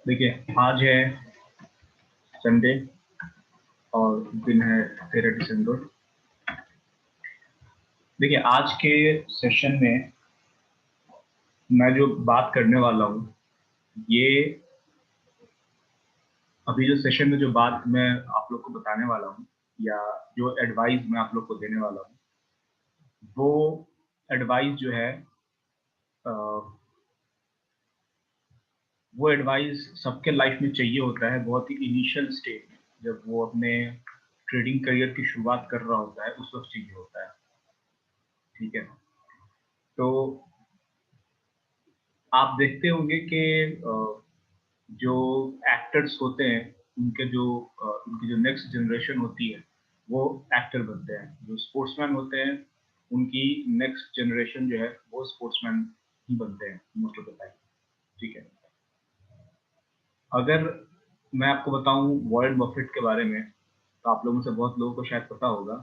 देखिए, आज है संडे और दिन है 13 दिसंबर। देखिए, आज के सेशन में मैं जो बात करने वाला हूँ, ये अभी जो सेशन में जो बात मैं आप लोग को बताने वाला हूँ या जो एडवाइस मैं आप लोग को देने वाला हूँ, वो एडवाइस जो है वो एडवाइस सबके लाइफ में चाहिए होता है बहुत ही इनिशियल स्टेज में, जब वो अपने ट्रेडिंग करियर की शुरुआत कर रहा होता है, उस वक्त चाहिए होता है। ठीक है, तो आप देखते होंगे कि जो एक्टर्स होते हैं, उनकी जो नेक्स्ट जनरेशन होती है, वो एक्टर बनते हैं। जो स्पोर्ट्समैन होते हैं, उनकी नेक्स्ट जनरेशन जो है वो स्पोर्ट्समैन ही बनते हैं मोस्ट ऑफ द टाइम। ठीक है, अगर मैं आपको बताऊं वॉरेन बफेट के बारे में, तो आप लोगों से बहुत लोगों को शायद पता होगा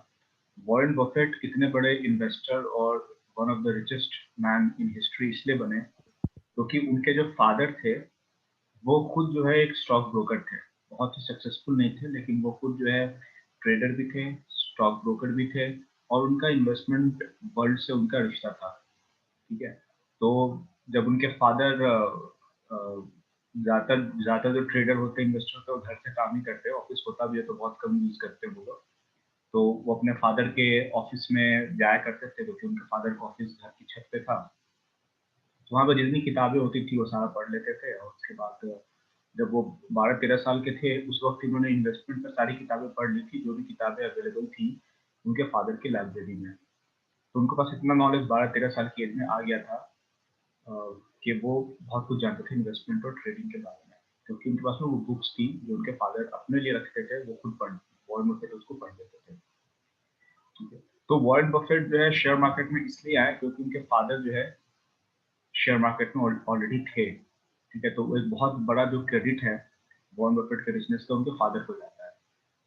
वॉरेन बफेट कितने बड़े इन्वेस्टर और one of the richest man in history इसलिए बने क्योंकि उनके जो फादर थे वो खुद जो है एक स्टॉक ब्रोकर थे। बहुत ही सक्सेसफुल नहीं थे, लेकिन वो खुद जो है ट्रेडर भी थे, स्टॉक ब्रोकर भी थे, और उनका इन्वेस्टमेंट वर्ल्ड से उनका रिश्ता था। ठीक है, तो जब उनके फादर ज़्यादातर जो ट्रेडर होते हैं, इन्वेस्टर होते हैं, वो घर से काम ही करते हैं। ऑफिस होता भी है तो बहुत कम यूज़ करते हैं वो लोग। तो वो अपने फादर के ऑफिस में जाया करते थे क्योंकि उनके फादर का ऑफिस घर की छत पे था। तो वहाँ पर जितनी किताबें होती थी वो सारा पढ़ लेते थे, और उसके बाद जब वो 12-13 साल के थे, उस वक्त उन्होंने इन्वेस्टमेंट पर सारी किताबें पढ़ ली थी, जो भी किताबें अवेलेबल थी उनके फादर की लाइब्रेरी में। तो उनके पास इतना नॉलेज 12-13 साल की एज में आ गया था कि वो बहुत कुछ जानते थे इन्वेस्टमेंट और ट्रेडिंग के बारे में, क्योंकि उनके पास में वो बुक्स थी जो उनके फादर अपने लिए रखते थे, वो खुद वॉरेन बफेट उसको पढ़ लेते थे। ठीक है, तो वॉरेन बफेट जो है शेयर मार्केट में इसलिए आए क्योंकि उनके फादर जो है शेयर मार्केट में ऑलरेडी थे। ठीक है, तो एक बहुत बड़ा जो क्रेडिट है वॉरेन बफेट के बिजनेस का उनके फादर को जाता है।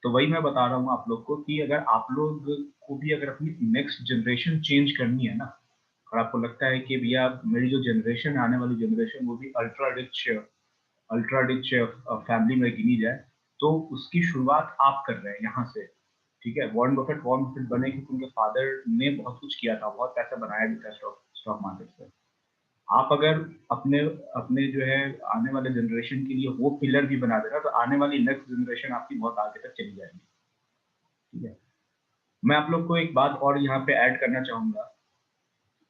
तो वही मैं बता रहा हूँ आप लोग को कि अगर आप लोग को भी अगर अपनी नेक्स्ट जनरेशन चेंज करनी है ना, और आपको लगता है कि भैया मेरी जो जनरेशन, आने वाली जनरेशन, वो भी अल्ट्रा रिच फैमिली में गिनी जाए, तो उसकी शुरुआत आप कर रहे हैं यहाँ से। ठीक है, वॉरेन बफेट बने क्योंकि उनके फादर ने बहुत कुछ किया था, बहुत पैसा बनाया भी था स्टॉक मार्केट से। आप अगर अपने अपने जो है आने वाले जनरेशन के लिए वो पिलर भी बना देना, तो आने वाली नेक्स्ट जनरेशन आपकी बहुत आगे तक चली जाएगी। ठीक है, मैं आप लोग को एक बात और यहाँ पे ऐड करना चाहूंगा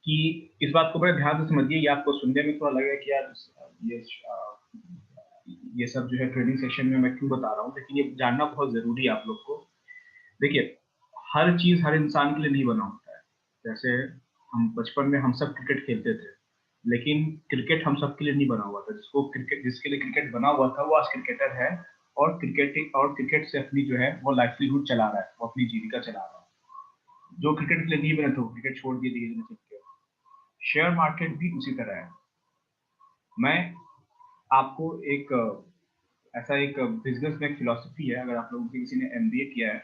कि इस बात को बड़े ध्यान से समझिए। ये आपको सुनने में थोड़ा लगेगा कि यार ये ये सब जो है ट्रेनिंग सेशन में मैं क्यों बता रहा हूँ, लेकिन ये जानना बहुत जरूरी है आप लोग को। देखिए, हर चीज हर इंसान के लिए नहीं बना होता है। जैसे हम बचपन में हम सब क्रिकेट खेलते थे, लेकिन क्रिकेट हम सबके लिए नहीं बना हुआ था। जिसके लिए क्रिकेट बना हुआ था वो आज क्रिकेटर है, और क्रिकेट से अपनी जो है वो लाइवलीहुड चला रहा है, वो अपनी जीविका चला रहा है। जो क्रिकेट के लिए नहीं बने थे वो क्रिकेट छोड़ दिए धीरे धीरे सीख के। शेयर मार्केट भी उसी तरह है। मैं आपको एक ऐसा एक बिजनेस में एक फिलॉसफी है, अगर आप लोगों के किसी ने एमबीए किया है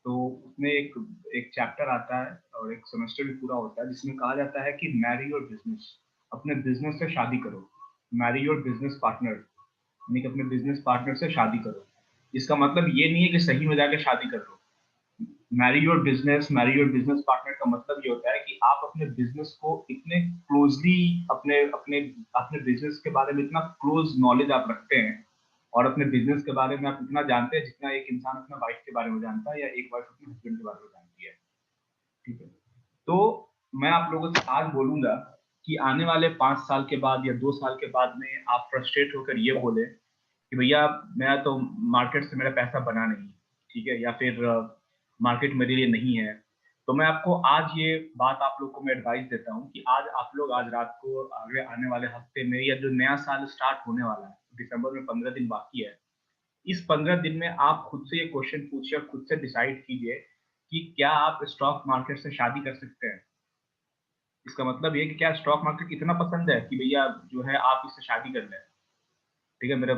तो उसमें एक एक चैप्टर आता है और एक सेमेस्टर भी पूरा होता है जिसमें कहा जाता है कि मैरी योर बिजनेस, अपने बिजनेस से शादी करो। मैरी योर बिजनेस पार्टनर, यानी कि अपने बिजनेस पार्टनर से शादी करो। इसका मतलब ये नहीं है कि सही में जाके शादी कर लो। मैरी योर बिजनेस पार्टनर का मतलब ये होता है कि आप अपने बिजनेस को इतने क्लोजली, अपने अपने अपने बिजनेस के बारे में इतना क्लोज नॉलेज आप रखते हैं, और अपने बिजनेस के बारे में आप इतना जानते हैं जितना एक इंसान अपना वाइफ के बारे में जानता है, या एक वाइफ अपने हस्बैंड के बारे में जानती है। ठीक है, तो मैं आप लोगों से आज बोलूंगा कि आने वाले 5 साल के बाद या 2 साल के बाद में आप फ्रस्ट्रेट होकर ये बोले कि भैया मैं तो मार्केट से मेरा पैसा बना नहीं। ठीक है, या फिर मार्केट मेरे लिए नहीं है। तो मैं आपको आज ये बात आप लोग को मैं एडवाइस देता हूँ कि आज आप लोग आज रात को, आगे आने वाले हफ्ते में, या जो नया साल स्टार्ट होने वाला है, दिसंबर में 15 दिन बाकी है, इस 15 दिन में आप खुद से ये क्वेश्चन पूछिए, खुद से डिसाइड कीजिए कि क्या आप स्टॉक मार्केट से शादी कर सकते हैं। इसका मतलब ये कि क्या स्टॉक मार्केट इतना पसंद है कि भैया जो है आप इससे शादी कर लें। ठीक है, मेरा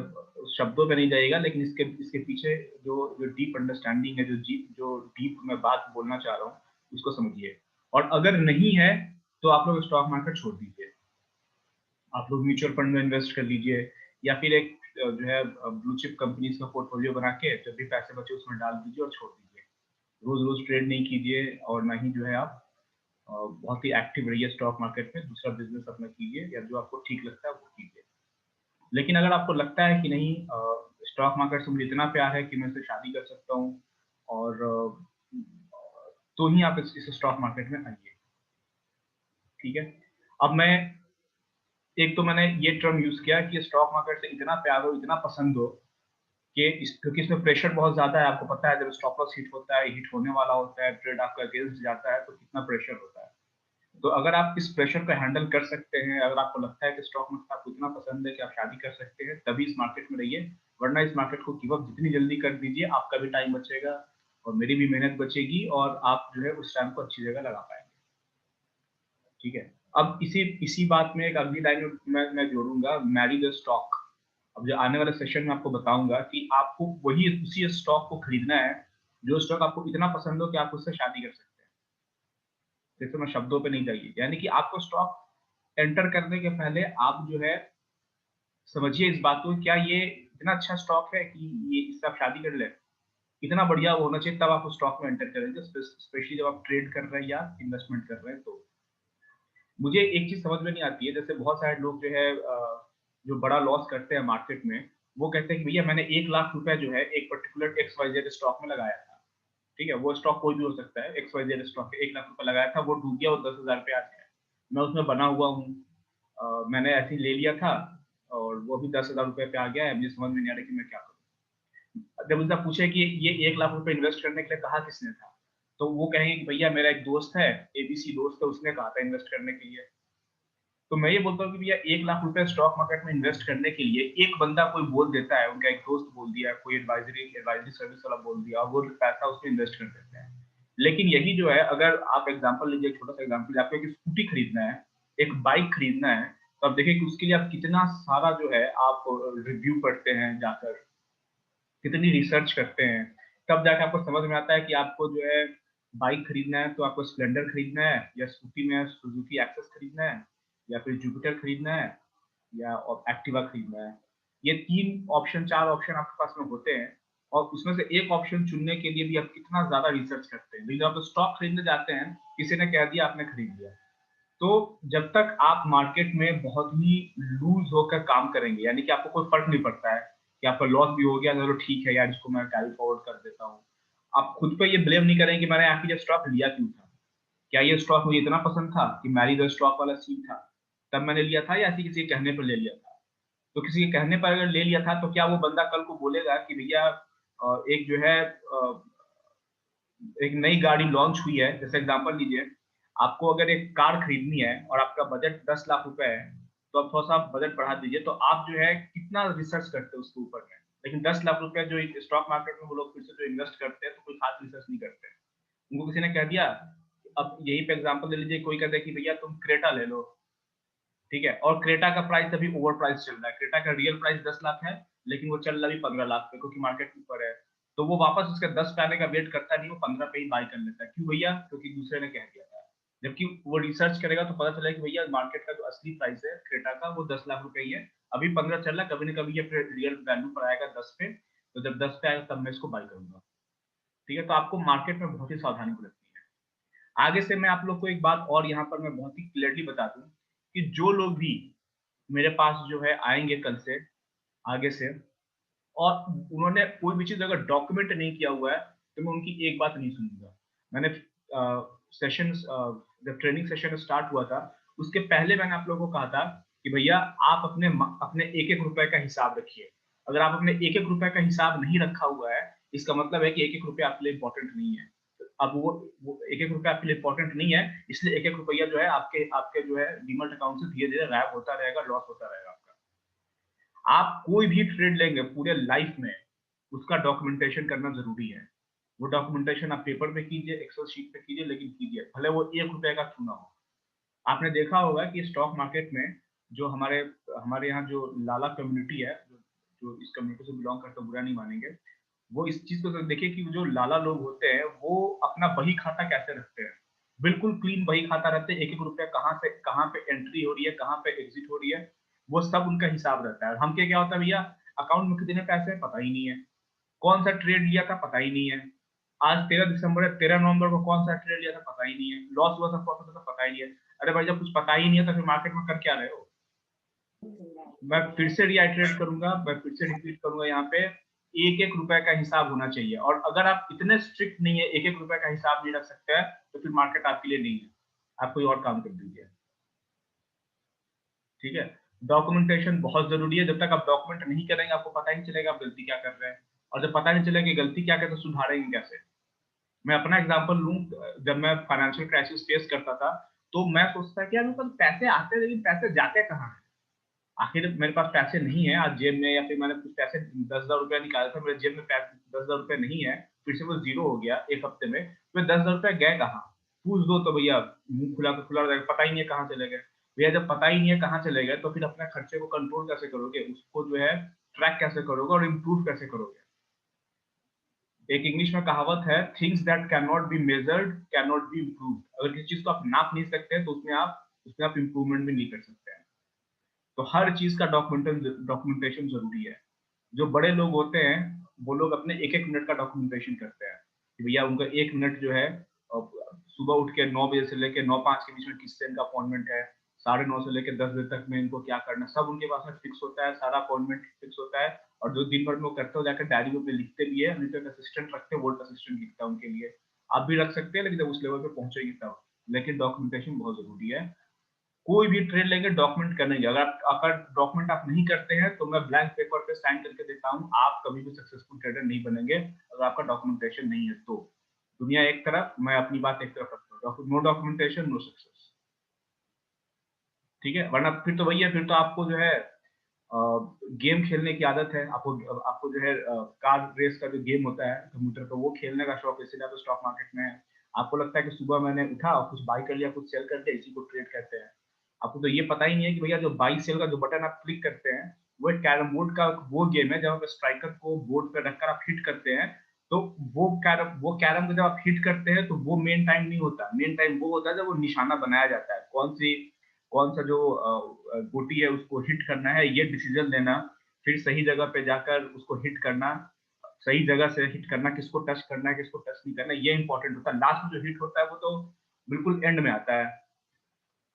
शब्दों पे नहीं जाएगा, लेकिन इसके इसके पीछे जो जो डीप अंडरस्टैंडिंग है, जो डीप मैं बात बोलना चाह रहा हूँ, उसको समझिए। और अगर नहीं है तो आप लोग स्टॉक मार्केट छोड़ दीजिए, आप लोग म्यूचुअल फंड में इन्वेस्ट कर लीजिए, या फिर एक जो है ब्लू चिप कंपनीज का पोर्टफोलियो बना के जब भी पैसे बचे उसमें डाल दीजिए और छोड़ दीजिए। रोज-रोज ट्रेड नहीं कीजिए और ना ही जो है आप बहुत ही एक्टिव रहिए स्टॉक मार्केट में, दूसरा बिज़नेस अपना कीजिए या जो आपको ठीक लगता है वो कीजिए। लेकिन अगर आपको लगता है कि नहीं स्टॉक मार्केट से मुझे इतना प्यार है कि मैं इससे शादी कर सकता हूँ और तो ही आप इस स्टॉक मार्केट में आइए, ठीक है? अब मैं एक तो मैंने ये टर्म यूज़ किया कि स्टॉक मार्केट से इतना प्यार हो, इतना पसंद हो कि क्योंकि इसमें प्रेशर बहुत ज़्यादा है, आपको पता है जब स्टॉप लॉस हिट होता है, हिट होने वाला होता है, ट्रेड आपका अगेंस्ट जाता है, तो कितना प्रेशर होता है। तो अगर आप इस प्रेशर को हैंडल कर सकते हैं, अगर आपको लगता है कि स्टॉक मार्केट आपको इतना पसंद है कि आप शादी कर सकते हैं, तभी इस मार्केट में रहिए, वरना इस मार्केट को गिव अप जितनी जल्दी कर दीजिए, आपका भी टाइम बचेगा और मेरी भी मेहनत बचेगी और आप जो है उस टाइम को अच्छी जगह लगा पाएँगे, ठीक है? अब इसी इसी बात में एक अगली लाइन मैं जोड़ूँगा, मैरी द स्टॉक। अब जो आने वाले सेशन में आपको बताऊँगा कि आपको वही उसी स्टॉक को खरीदना है, जो स्टॉक आपको इतना पसंद हो कि आप उससे शादी कर सकते हैं। जैसे मैं शब्दों पे नहीं जाइए, यानी कि आपको स्टॉक एंटर करने के पहले आप जो है समझिए इस बात को, क्या ये इतना अच्छा स्टॉक है कि ये इससे आप शादी कर लें? इतना बढ़िया होना चाहिए तब आप उस स्टॉक में एंटर करेंगे, स्पेशली जब आप ट्रेड कर रहे हैं या इन्वेस्टमेंट कर रहे हैं तो। मुझे एक चीज़ समझ में नहीं आती है, जैसे बहुत सारे लोग जो है जो बड़ा लॉस करते हैं मार्केट में, वो कहते हैं कि भैया मैंने 1 लाख रुपए जो है एक particular X Y Z stock में लगाया था। ठीक है? वो स्टॉक कोई भी हो सकता है, एक्स वाई जेड स्टॉक पे 1 लाख रुपए लगाया था, वो डूब गया, वो 10,000 पे आ गया। मैं उसमें बना हुआ हूँ। मैंने ऐसे ही ले लिया था और वो भी 10,000 रुपए पे आ गया है, मुझे समझ में नहीं आ रहा कि मैं क्या करूँ? जब उनसे पूछे कि ये 1 लाख रुपए इन्वेस्ट करने के लिए कहा किसने था? तो वो कहेंगे कि भैया मेरा एक दोस्त है, एबीसी दोस्त है, उसने कहा था इन्वेस्ट करने के लिए। तो मैं ये बोलता हूँ कि भैया 1 लाख रुपए स्टॉक मार्केट में इन्वेस्ट करने के लिए एक बंदा कोई बोल देता है, उनका एक दोस्त बोल दिया, कोई एडवाइज़री एडवाइज़री सर्विस वाला बोल दिया और वो पैसा उसमें इन्वेस्ट कर देते हैं। लेकिन यही जो है अगर आप एग्ज़ाम्पल लीजिए, एक छोटा-सा एग्ज़ाम्पल, आपको एक स्कूटी खरीदना है, एक बाइक खरीदना है, तो आप देखिए कि उसके लिए आप कितना सारा जो है आप रिव्यू पढ़ते हैं जाकर, कितनी रिसर्च करते हैं, तब जाके आपको समझ में आता है कि आपको जो है बाइक खरीदना है तो आपको स्प्लेंडर खरीदना है या स्कूटी में सुजुकी एक्सेस खरीदना है या फिर जुपिटर खरीदना है या एक्टिवा खरीदना है। ये 3 ऑप्शन 4 ऑप्शन आपके पास में होते हैं और उसमें से एक ऑप्शन चुनने के लिए भी आप कितना ज़्यादा रिसर्च करते हैं। लेकिन जब आप स्टॉक खरीदने जाते हैं, किसी ने कह दिया आपने खरीद लिया। तो जब तक आप मार्केट में बहुत ही लूज़ होकर काम करेंगे, यानी कि आपको कोई फ़र्क नहीं पड़ता है कि आपका लॉस भी हो गया, चलो ठीक है यार, इसको मैं कैरी फॉरवर्ड कर देता हूँ। आप खुद पे ये ब्लेम नहीं करेंगे कि मैंने आखिर ये स्टॉक लिया क्यों था? क्या ये स्टॉक मुझे इतना पसंद था कि मैरी द स्टॉक वाला सीन था, तब मैंने लिया था या ऐसे ही किसी के कहने पर ले लिया था? तो किसी के कहने पर अगर ले लिया था, तो क्या वो बंदा कल को बोलेगा कि भैया एक जो है एक नई गाड़ी लॉन्च हुई है, जैसे एग्ज़ाम्पल लीजिए, आपको अगर एक कार खरीदनी है और आपका बजट 10 लाख रुपए है, तो आप थोड़ा-सा बजट बढ़ा दीजिए, तो आप जो है कितना रिसर्च करते हो उसके ऊपर में। लेकिन 10 लाख रुपए जो एक स्टॉक मार्केट में वो लोग फिर से जो इन्वेस्ट करते हैं, तो कोई खास रिसर्च नहीं करते हैं। उनको किसी ने कह दिया, अब यहीं पे एग्ज़ाम्पल ले लीजिए, कोई कहता है कि भैया तुम क्रेटा ले लो, ठीक है? और क्रेटा का प्राइस अभी ओवर प्राइस चल रहा है। क्रेटा का रियल प्राइस 10 लाख है, लेकिन वो चल रहा है अभी 15 लाख पे, क्योंकि मार्केट ऊपर है। तो वो वापस उसके 10 पे आने का वेट करता नहीं, वो 15 पे ही बाय कर लेता है। क्यों भैया? क्योंकि दूसरे ने कह दिया था। जबकि वो रिसर्च करेगा तो पता चलेगा कि भैया मार्केट का जो असली प्राइस है क्रेटा का, वो 10 लाख रुपए ही है। अभी 15 चल रहा है, कभी न कभी ये फिर रियल वैल्यू पर आएगा 10 पे, तो जब 10 पे आएगा तब मैं इसको बाय करूँगा। ठीक है? तो आपको मार्केट में बहुत ही सावधानी बरतनी है। आगे से मैं आप लोग को एक बात और यहाँ पर मैं बहुत ही क्लियरली बता दूँ कि जो लोग भी मेरे पास जो है आएँगे कल से, आगे से, और उन्होंने कोई भी चीज़ अगर डॉक्यूमेंट नहीं किया हुआ है, तो मैं उनकी एक बात नहीं सुनूँगा। मैंने सेशंस जब ट्रेनिंग सेशन स्टार्ट हुआ था, उसके पहले मैंने आप लोगों को कहा था कि भैया आप अपने एक-एक रुपए का हिसाब रखिए। अगर आप अपने एक-एक रुपए का हिसाब नहीं रखा हुआ है, इसका मतलब है कि एक-एक रुपया आपके लिए इम्पोर्टेंट नहीं है। अब वो एक-एक रुपया आपके लिए इम्पोर्टेंट नहीं है, इसलिए एक-एक रुपया जो है आपके आपके जो है डीमैट अकाउंट से धीरे-धीरे गायब होता रहेगा, लॉस होता रहेगा आपका। आप कोई भी ट्रेड लेंगे पूरे लाइफ में, उसका डॉक्यूमेंटेशन करना ज़रूरी है। वो डॉक्यूमेंटेशन आप पेपर पे कीजिए, एक्सेल शीट पे कीजिए, लेकिन कीजिए, भले वो ₹1 का क्यों ना हो। आपने देखा होगा कि स्टॉक मार्केट में जो हमारे हमारे यहाँ जो लाला कम्युनिटी है, जो जो इस कम्युनिटी से बिलॉन्ग करते हैं, बुरा नहीं मानेंगे, वो इस चीज़ को ज़रा देखिए कि जो लाला लोग होते हैं, वो अपना बही खाता कैसे रखते हैं। बिल्कुल क्लीन बही खाता रखते हैं, एक-एक रुपया कहाँ से कहाँ पे एंट्री हो रही है, कहाँ पे एग्ज़िट हो रही है। वो सब उनका हिसाब रहता है। हम क्या होता है भैया, अकाउंट में कितने पैसे हैं पता ही नहीं है, कौन सा ट्रेड लिया था पता ही नहीं है, आज 13 दिसंबर है, 13 नवंबर को कौन सा ट्रेड लिया था पता ही नहीं है, लॉस हुआ था प्रॉफिट हुआ था पता ही नहीं है। अरे भाई जब कुछ पता ही नहीं है तो फिर मार्केट में कर क्या रहे हो? मैं फिर से रिआइटरेट करूंगा, मैं फिर से रिपीट करूंगा यहाँ पे, एक एक रुपए का हिसाब होना चाहिए। और अगर आप इतने स्ट्रिक्ट नहीं है, एक एक रुपए का हिसाब नहीं रख सकते हैं, तो फिर मार्केट आपके लिए नहीं है, आप कोई और काम कर दीजिए। ठीक है, डॉक्यूमेंटेशन बहुत जरूरी है। जब तक आप डॉक्यूमेंट नहीं करेंगे आपको पता ही नहीं चलेगा आप गलती क्या कर रहे हैं, और जब पता नहीं चलेगा कि गलती क्या कर तो सुधारेंगे कैसे। मैं अपना एग्जांपल लूं, जब मैं फाइनेंशियल क्राइसिस फेस करता था तो मैं सोचता कि यार मेरे पास पैसे आते हैं लेकिन पैसे जाते कहाँ हैं, आखिर मेरे पास पैसे नहीं है आज जेब में, या फिर मैंने कुछ पैसे 10,000 रुपया निकाला था मेरे जेब में, पैसे 10,000 रुपया नहीं है, फिर से वो जीरो हो गया एक हफ्ते में, तो 10,000 रुपया गए कहाँ? पूछ दो तो भैया मुंह खुला तो खुला रहेगा, पता ही नहीं है कहाँ चले गए। भैया जब पता ही नहीं है कहाँ चले गए तो फिर अपने खर्चे को कंट्रोल कैसे करोगे, उसको जो है ट्रैक कैसे करोगे और इम्प्रूव कैसे करोगे? एक इंग्लिश में कहावत है, things that can not be measured can not be improved. अगर किसी चीज को आप नाप नहीं सकते तो उसमें आप इम्प्रूवमेंट भी नहीं कर सकते हैं। तो हर चीज का डॉक्यूमेंटेशन जरूरी है। जो बड़े लोग होते हैं वो लोग अपने एक एक मिनट का डॉक्यूमेंटेशन करते हैं कि भैया उनका एक मिनट जो है, सुबह उठ के 9 बजे से लेकर 9:05 के बीच में किससे इनका अपॉइंटमेंट है, 9:30 से लेकर 10 बजे तक में इनको क्या करना, सब उनके पास में फिक्स होता है, सारा अपॉइंटमेंट फिक्स होता है। और जो दिन भर में वो करते हो जाकर डायरी में लिखते भी है, नहीं तो एक असिस्टेंट रखते हैं, वोल्ट असिस्टेंट लिखता है उनके लिए। आप भी रख सकते हैं लेकिन जब उस लेवल पे पहुंचेगी तब। लेकिन डॉक्यूमेंटेशन बहुत जरूरी है। कोई भी ट्रेड लेंगे डॉक्यूमेंट करेंगे, अगर डॉक्यूमेंट आप नहीं करते हैं तो मैं ब्लैंक पेपर पे साइन करके देता हूँ, आप कभी भी सक्सेसफुल ट्रेडर नहीं बनेंगे अगर आपका डॉक्यूमेंटेशन नहीं है तो। दुनिया एक तरफ, मैं अपनी बात एक तरफ रखता हूँ, नो डॉक्यूमेंटेशन नो सक्सेस। ठीक है, वरना फिर तो वही है, फिर तो आपको जो है गेम खेलने की आदत है, आपको आपको जो है कार रेस का जो गेम होता है कंप्यूटर पे वो खेलने का शौक है, इसीलिए तो स्टॉक मार्केट में है। आपको लगता है कि सुबह मैंने उठा और कुछ बाई कर लिया कुछ सेल कर दिया, इसी को ट्रेड कहते हैं। आपको तो ये पता ही नहीं है कि भैया जो बाई सेल का जो बटन आप क्लिक करते हैं वो एक कैरम बोर्ड का वो गेम है, जब आप स्ट्राइकर को बोर्ड पे रखकर आप हिट करते हैं, तो वो कैरम को जब आप हिट करते हैं तो वो मेन टाइम नहीं होता, मेन टाइम वो होता है जब वो निशाना बनाया जाता है, कौन सा जो गोटी है उसको हिट करना है, ये डिसीजन लेना, फिर सही जगह पे जाकर उसको हिट करना, सही जगह से हिट करना, किसको टच करना है किसको टच नहीं करना, ये इंपॉर्टेंट होता है। लास्ट में जो हिट होता है वो तो बिल्कुल एंड में आता है।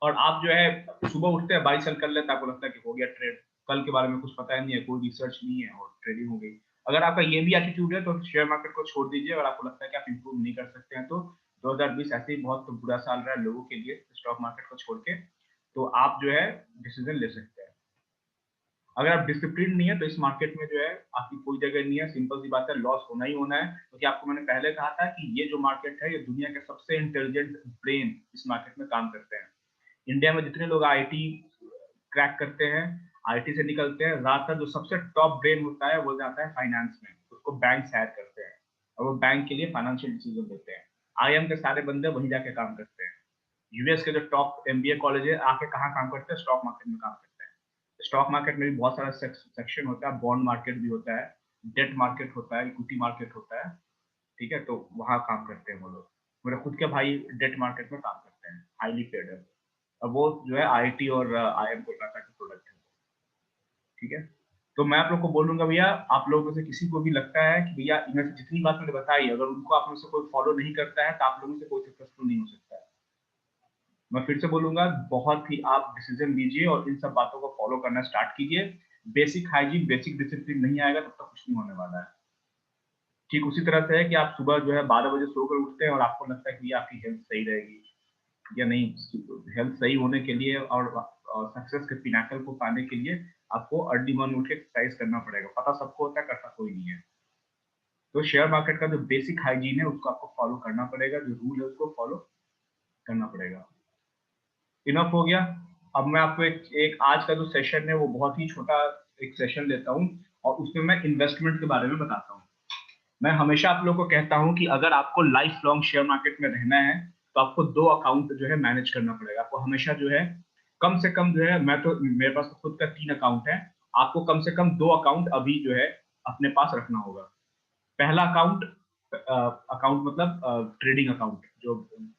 और आप जो है सुबह उठते हैं बाई सेल कर लेते हैं, आपको लगता है कि हो गया ट्रेड, कल के बारे में कुछ पता ही नहीं है, कोई रिसर्च नहीं है और ट्रेडिंग हो गई। अगर आपका ये भी एटीट्यूड है तो शेयर मार्केट को छोड़ दीजिए, अगर आपको लगता है कि आप इंप्रूव नहीं कर सकते हैं तो 2020 ऐसे ही बहुत बुरा साल रहा है लोगों के लिए स्टॉक मार्केट को छोड़ के, तो आप जो है डिसीजन ले सकते हैं। अगर आप डिसिप्लिन नहीं है तो इस मार्केट में जो है आपकी कोई जगह नहीं है, सिंपल सी बात है, लॉस होना ही होना है, क्योंकि आपको मैंने पहले कहा था कि ये जो मार्केट है ये दुनिया के सबसे इंटेलिजेंट ब्रेन इस मार्केट में काम करते हैं। इंडिया में जितने लोग आईटी क्रैक करते हैं, आईटी से निकलते हैं, ज्यादातर जो सबसे टॉप ब्रेन होता है वो जाता है फाइनेंस में, उसको बैंक हायर करते हैं और वो बैंक के लिए फाइनेंशियल डिसीजन देते हैं। आईएम के सारे बंदे वहीं जाके काम करते हैं। यूएस के जो टॉप एमबीए कॉलेज है आके कहाँ काम करते हैं, स्टॉक मार्केट में काम करते हैं। स्टॉक मार्केट में भी बहुत सारा सेक्शन होता है, बॉन्ड मार्केट भी होता है, डेट मार्केट होता है, इक्विटी मार्केट होता है। ठीक है, तो वहाँ काम करते हैं वो लोग। मेरे खुद के भाई डेट मार्केट में काम करते हैं, हाईली पेड है। और वो जो है आईटी और आईएम कोलकाता के प्रोडक्ट है। ठीक है, तो मैं आप लोग को बोलूंगा भैया, आप लोगों में से किसी को भी लगता है कि भैया इनमें से जितनी बात मैंने बताई अगर उनको आप में से कोई फॉलो नहीं करता है तो आप लोगों से कोई सक्सेसफुल नहीं हो सकता है। मैं फिर से बोलूंगा, बहुत ही आप डिसीजन लीजिए और इन सब बातों को फॉलो करना स्टार्ट कीजिए। बेसिक हाइजीन बेसिक डिसिप्लिन नहीं आएगा तब तक कुछ नहीं होने वाला है। ठीक उसी तरह से है कि आप सुबह जो है 12 बजे सोकर उठते हैं और आपको लगता है कि ये आपकी हेल्थ सही रहेगी या नहीं। हेल्थ सही होने के लिए और सक्सेस के पिनाकल को पाने के लिए आपको अर्ली मॉर्निंग उठ के एक्सरसाइज करना पड़ेगा, पता सबको होता है, करता कोई नहीं है। तो शेयर मार्केट का जो बेसिक हाइजीन है उसको आपको फॉलो करना पड़ेगा, जो रूल है उसको फॉलो करना पड़ेगा। इनफ हो गया। अब मैं आपको एक आज का जो सेशन है वो बहुत ही छोटा एक सेशन लेता हूँ और उसमें मैं इन्वेस्टमेंट के बारे में बताता हूँ। मैं हमेशा आप लोगों को कहता हूँ कि अगर आपको लाइफ लॉन्ग शेयर मार्केट में रहना है तो आपको 2 अकाउंट जो है मैनेज करना पड़ेगा। आपको हमेशा जो है कम से कम जो है, मैं तो मेरे पास तो खुद का 3 अकाउंट है, आपको कम से कम 2 अकाउंट अभी जो है अपने पास रखना होगा। पहला अकाउंट अकाउंट मतलब ट्रेडिंग अकाउंट जो